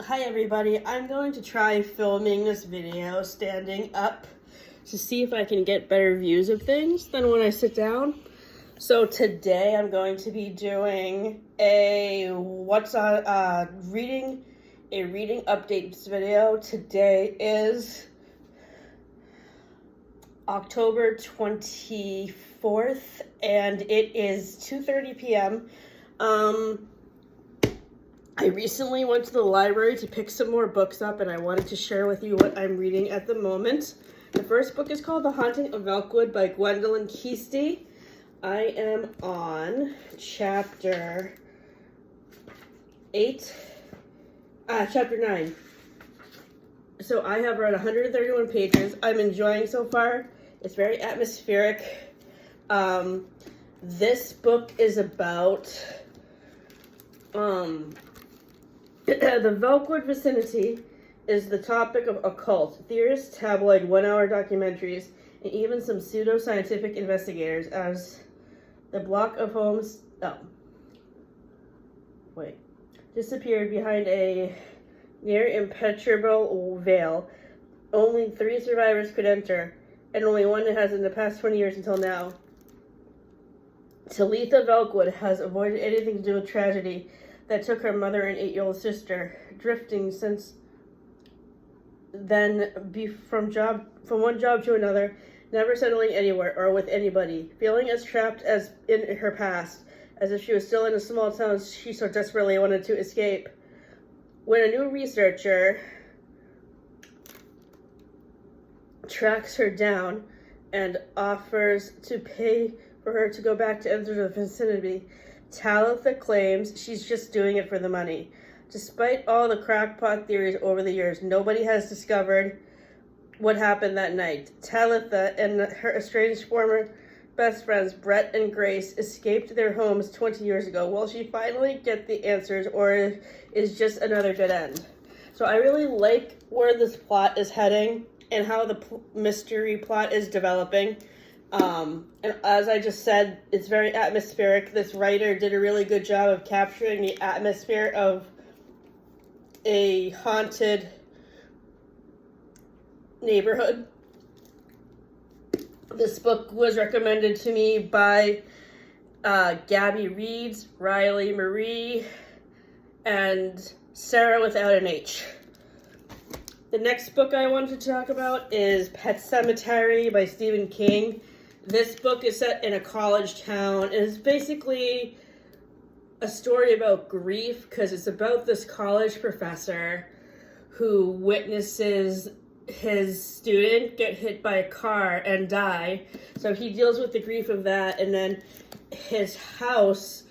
Hi everybody, I'm going to try filming this video standing up to see if I can get better views of things than when I sit down. So today I'm going to be doing a reading updates video. Today is October 24th and it is 2:30 p.m. I recently went to the library to pick some more books up, and I wanted to share with you what I'm reading at the moment. The first book is called The Haunting of Velkwood by Gwendolyn Christie. I am on chapter 9. So I have read 131 pages. I'm enjoying so far. It's very atmospheric. This book is about the Velkwood vicinity is the topic of occult, theorists, tabloid, one-hour documentaries, and even some pseudo-scientific investigators as the block of homes disappeared behind a near impenetrable veil. Only 3 survivors could enter, and only one has in the past 20 years until now. Talitha Velkwood has avoided anything to do with tragedy that took her mother and 8-year-old sister, drifting since then from one job to another, never settling anywhere or with anybody, feeling as trapped as in her past, as if she was still in a small town she so desperately wanted to escape. When a new researcher tracks her down and offers to pay for her to go back to enter the vicinity, Talitha claims she's just doing it for the money. Despite all the crackpot theories over the years, nobody has discovered what happened that night. Talitha and her estranged former best friends, Brett and Grace, escaped their homes 20 years ago. Will she finally get the answers, or is just another dead end? So I really like where this plot is heading and how the mystery plot is developing. And as I just said, it's very atmospheric. This writer did a really good job of capturing the atmosphere of a haunted neighborhood. This book was recommended to me by Gabby Reeds, Riley Marie, and Sarah without an H. The next book I wanted to talk about is Pet Sematary by Stephen King. This book is set in a college town. It is basically a story about grief because it's about this college professor who witnesses his student get hit by a car and die. So he deals with the grief of that, and then his house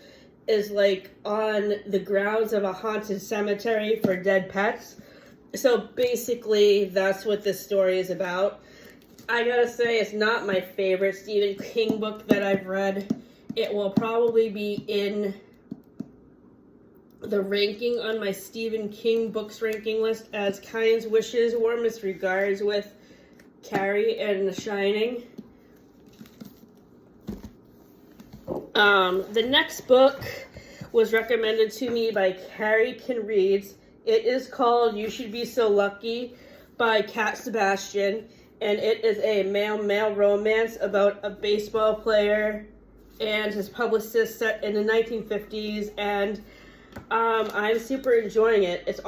is like on the grounds of a haunted cemetery for dead pets. So basically that's what this story is about. I gotta say, it's not my favorite Stephen King book that I've read. It will probably be in the ranking on my Stephen King books ranking list as Kind's Wishes, Warmest Regards with Carrie and The Shining. The next book was recommended to me by Carrie Can Reads. It is called You Should Be So Lucky by Cat Sebastian. And it is a male-male romance about a baseball player and his publicist set in the 1950s. And I'm super enjoying it. It's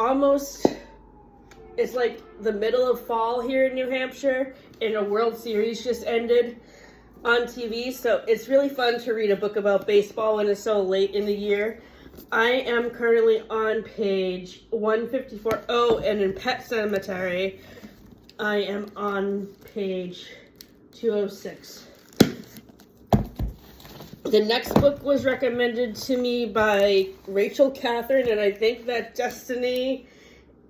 like the middle of fall here in New Hampshire, and a World Series just ended on TV. So it's really fun to read a book about baseball when it's so late in the year. I am currently on page 154. Oh, and in Pet Sematary, I am on page 206. The next book was recommended to me by Rachel Catherine, and I think that Destiny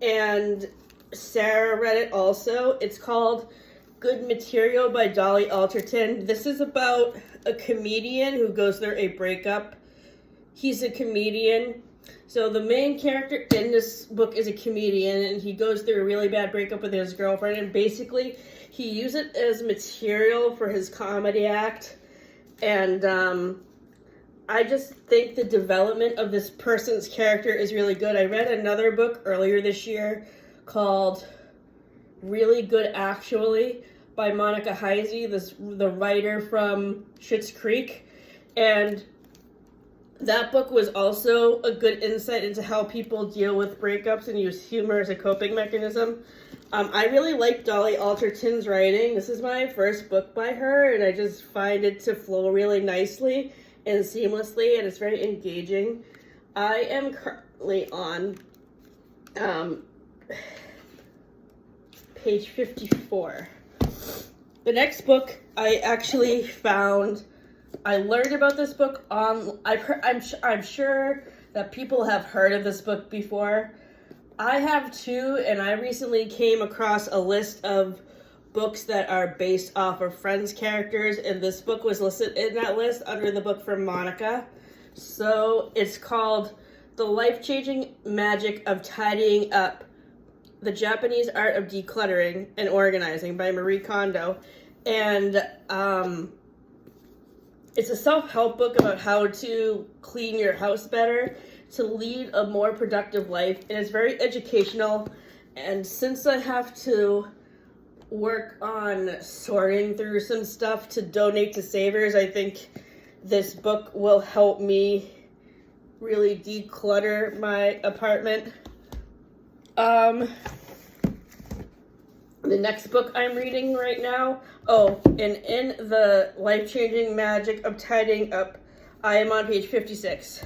and Sarah read it also. It's called Good Material by Dolly Alderton. This is about a comedian who goes through a breakup. He's a comedian. So the main character in this book is a comedian, and he goes through a really bad breakup with his girlfriend, and basically he uses it as material for his comedy act. And I just think the development of this person's character is really good. I read another book earlier this year called Really Good Actually by Monica Heisey, the writer from Schitt's Creek. And that book was also a good insight into how people deal with breakups and use humor as a coping mechanism. I really like Dolly Alderton's writing. This is my first book by her, and I just find it to flow really nicely and seamlessly, and it's very engaging. I am currently on page 54. The next book I actually found, I learned about this book on, I'm sure that people have heard of this book before. I have too, and I recently came across a list of books that are based off of Friends characters, and this book was listed in that list under the book from Monica. So it's called The Life-Changing Magic of Tidying Up, The Japanese Art of Decluttering and Organizing by Marie Kondo. And it's a self-help book about how to clean your house better, to lead a more productive life, and it's very educational. And since I have to work on sorting through some stuff to donate to Savers, I think this book will help me really declutter my apartment. The next book I'm reading right now, and in The Life-Changing Magic of Tidying Up, I am on page 56.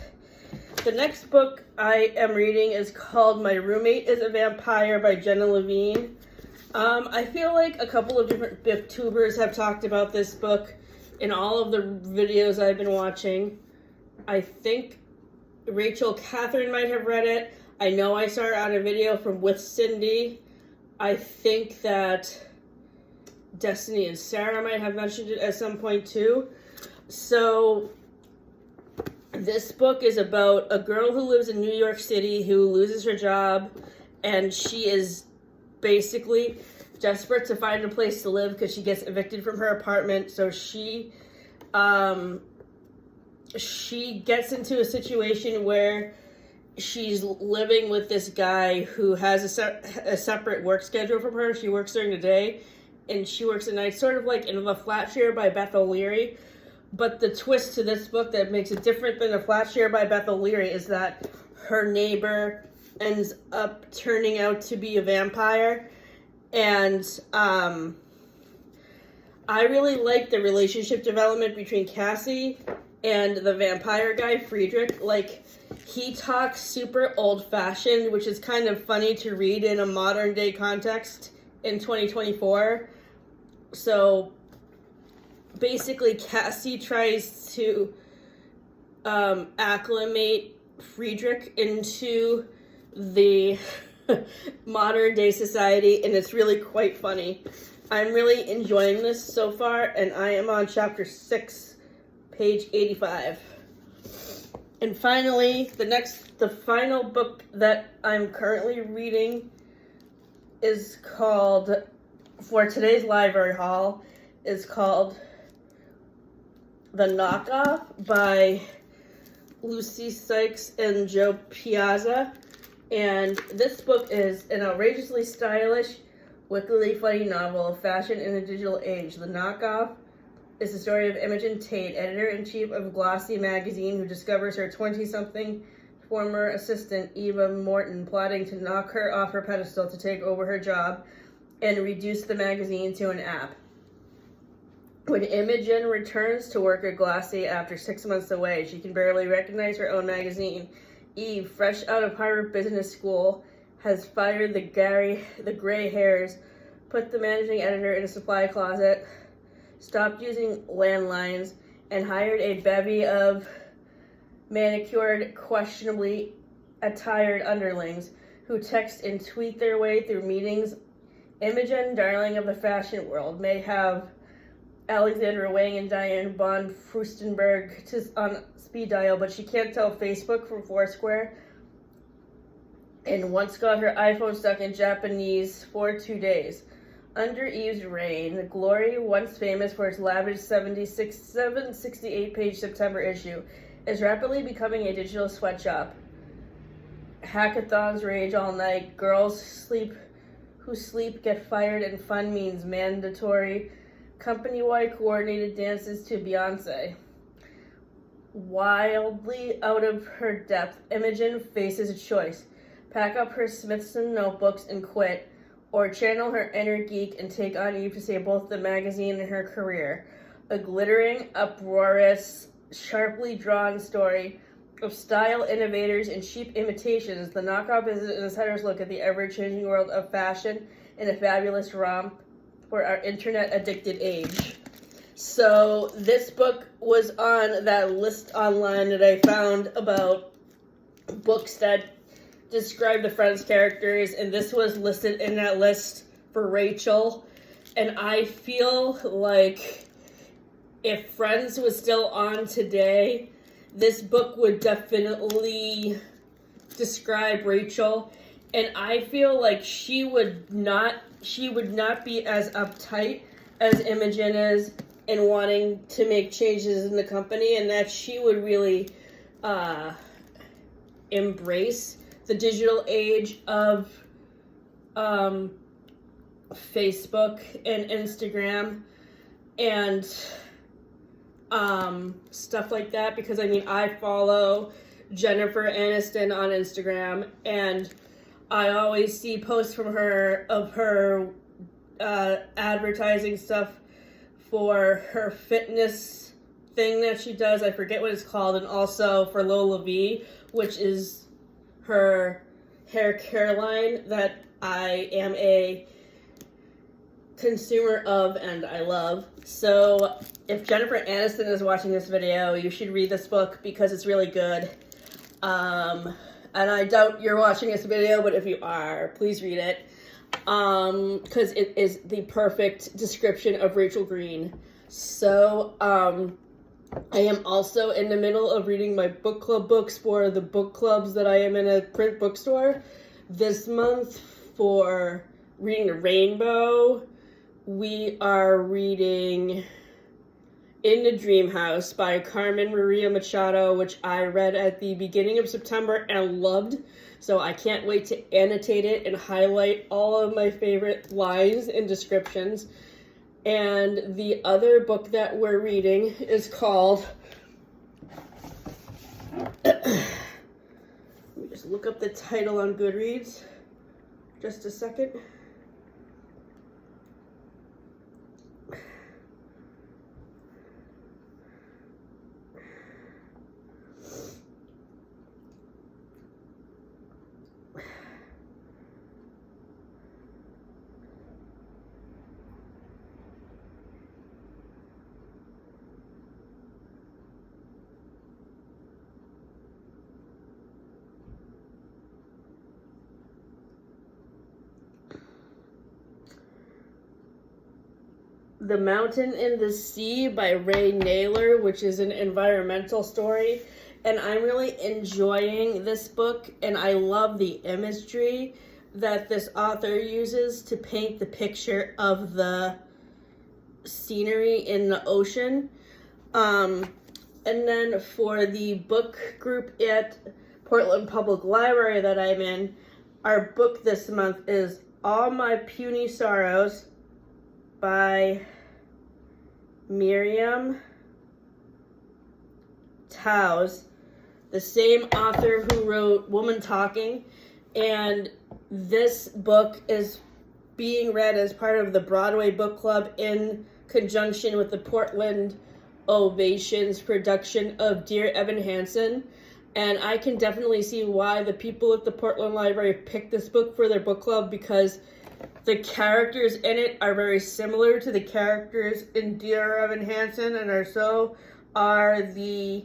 The next book I am reading is called My Roommate is a Vampire by Jenna Levine. I feel like a couple of different booktubers have talked about this book in all of the videos I've been watching. I think Rachel Catherine might have read it. I know I saw it on a video from With Cindy. I think that Destiny and Sarah might have mentioned it at some point too. So this book is about a girl who lives in New York City who loses her job, and she is basically desperate to find a place to live because she gets evicted from her apartment. So she gets into a situation where she's living with this guy who has a separate work schedule from her. She works during the day and she works at night, sort of like in The Flat Share by Beth O'Leary. But the twist to this book that makes it different than The Flat Share by Beth O'Leary is that her neighbor ends up turning out to be a vampire. And I really like the relationship development between Cassie and the vampire guy, Friedrich. Like, he talks super old-fashioned, which is kind of funny to read in a modern-day context in 2024. So basically, Cassie tries to acclimate Friedrich into the modern day society, and it's really quite funny. I'm really enjoying this so far, and I am on chapter 6, page 85. And finally, the final book that I'm currently reading is called, for today's library haul, is called The Knockoff by Lucy Sykes and Joe Piazza. And this book is an outrageously stylish, wickedly funny novel of fashion in the digital age. The Knockoff is the story of Imogen Tate, editor-in-chief of Glossy magazine, who discovers her 20-something former assistant, Eva Morton, plotting to knock her off her pedestal to take over her job and reduce the magazine to an app. When Imogen returns to work at Glossy after 6 months away, she can barely recognize her own magazine. Eve, fresh out of Harvard Business School, has fired the gray hairs, put the managing editor in a supply closet, stopped using landlines, and hired a bevy of manicured, questionably attired underlings who text and tweet their way through meetings. Imogen, darling of the fashion world, may have Alexandra Wang and Diane von Furstenberg on speed dial, but she can't tell Facebook from Foursquare, and once got her iPhone stuck in Japanese for 2 days. Under Eve's reign, Glory, once famous for its lavish 768-page September issue, is rapidly becoming a digital sweatshop. Hackathons rage all night. Girls who sleep get fired, and fun means mandatory company-wide coordinated dances to Beyonce. Wildly out of her depth, Imogen faces a choice: pack up her Smithson notebooks and quit, or channel her inner geek and take on Eve to save both the magazine and her career. A glittering, uproarious, sharply drawn story of style innovators and cheap imitations. The knockoff is an insider's look at the ever-changing world of fashion in a fabulous romp for our internet-addicted age. So this book was on that list online that I found about books that describe the Friends characters, and this was listed in that list for Rachel. And I feel like if Friends was still on today, this book would definitely describe Rachel. And I feel like she would not be as uptight as Imogen is in wanting to make changes in the company, and that she would really embrace the digital age of Facebook and Instagram and stuff like that, because I mean, I follow Jennifer Aniston on Instagram, and I always see posts from her of her advertising stuff for her fitness thing that she does. I forget what it's called. And also for Lola V, which is her hair care line that I am a consumer of and I love. So if Jennifer Aniston is watching this video, you should read this book because it's really good. And I doubt you're watching this video, but if you are, please read it. Because it is the perfect description of Rachel Green. So, I am also in the middle of reading my book club books for the book clubs that I am in a print bookstore. This month, for Reading the Rainbow, we are reading In the Dream House by Carmen Maria Machado, which I read at the beginning of September and loved. So I can't wait to annotate it and highlight all of my favorite lines and descriptions. And the other book that we're reading is called, let me just look up the title on Goodreads, just a second. The Mountain in the Sea by Ray Naylor, which is an environmental story. And I'm really enjoying this book, and I love the imagery that this author uses to paint the picture of the scenery in the ocean. And then for the book group at Portland Public Library that I'm in, our book this month is All My Puny Sorrows by Miriam Towes, the same author who wrote Woman Talking. And this book is being read as part of the Broadway Book Club in conjunction with the Portland Ovations production of Dear Evan Hansen. And I can definitely see why the people at the Portland Library picked this book for their book club, because the characters in it are very similar to the characters in Dear Evan Hansen, and so are the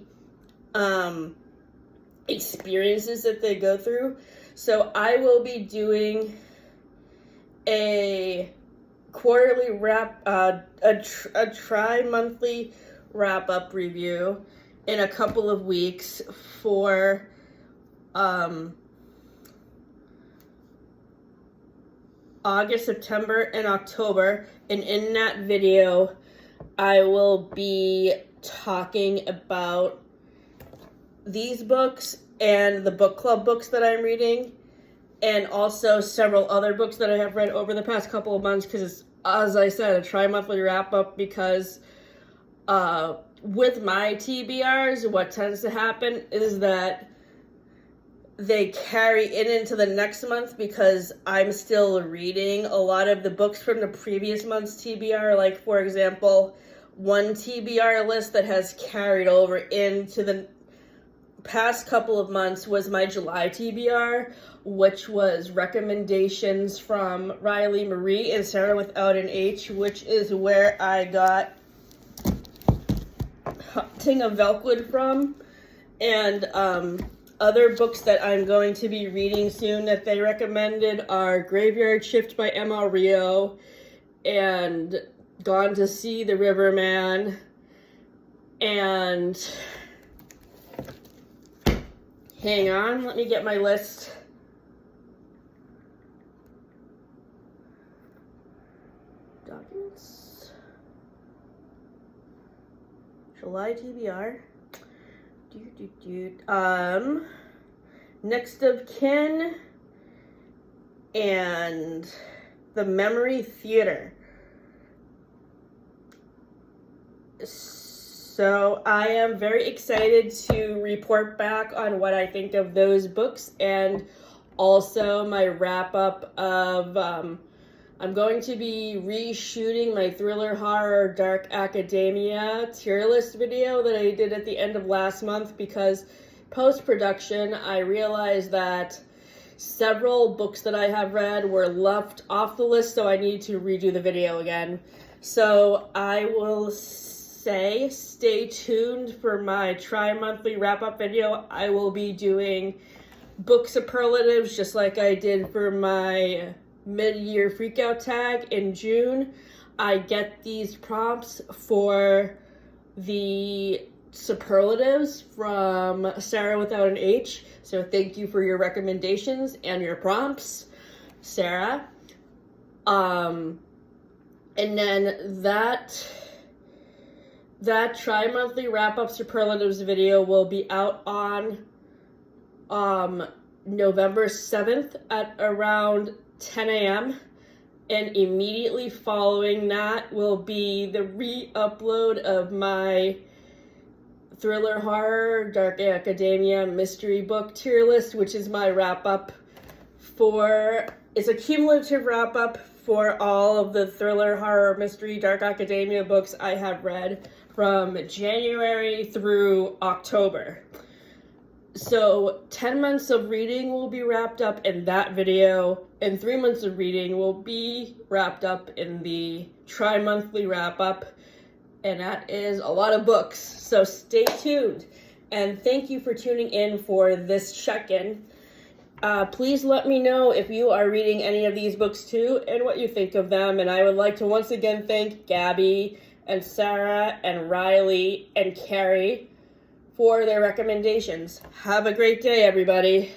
experiences that they go through. So I will be doing a quarterly a tri-monthly wrap-up review in a couple of weeks for August, September, and October. And in that video, I will be talking about these books and the book club books that I'm reading, and also several other books that I have read over the past couple of months, because it's, as I said, a tri-monthly wrap-up, because with my TBRs, what tends to happen is that they carry into the next month, because I'm still reading a lot of the books from the previous month's TBR. Like, for example, one TBR list that has carried over into the past couple of months was my July TBR, which was recommendations from Riley Marie and Sarah without an H, which is where I got Hunting of Velkwood from. And other books that I'm going to be reading soon that they recommended are Graveyard Shift by Emma Rio and Gone to See the Riverman, and hang on, let me get my list. Documents. July TBR. Next of Kin and The Memory Theater. So I am very excited to report back on what I think of those books, and also my wrap up of I'm going to be reshooting my thriller horror dark academia tier list video that I did at the end of last month, because post-production I realized that several books that I have read were left off the list, so I need to redo the video again. So I will say stay tuned for my tri-monthly wrap-up video. I will be doing book superlatives just like I did for my mid-year freakout tag in June. I get these prompts for the superlatives from Sarah without an H, so thank you for your recommendations and your prompts, Sarah. And then that tri-monthly wrap-up superlatives video will be out on November 7th at around 10 a.m. And immediately following that will be the re-upload of my thriller horror dark academia mystery book tier list, which is my wrap-up for, it's a cumulative wrap-up for all of the thriller horror mystery dark academia books I have read from January through October. So 10 months of reading will be wrapped up in that video, and 3 months of reading will be wrapped up in the tri-monthly wrap-up, and that is a lot of books. So stay tuned, and thank you for tuning in for this check-in. Please let me know if you are reading any of these books too, and what you think of them, and I would like to once again thank Gabby and Sarah and Riley and Carrie for their recommendations. Have a great day, everybody.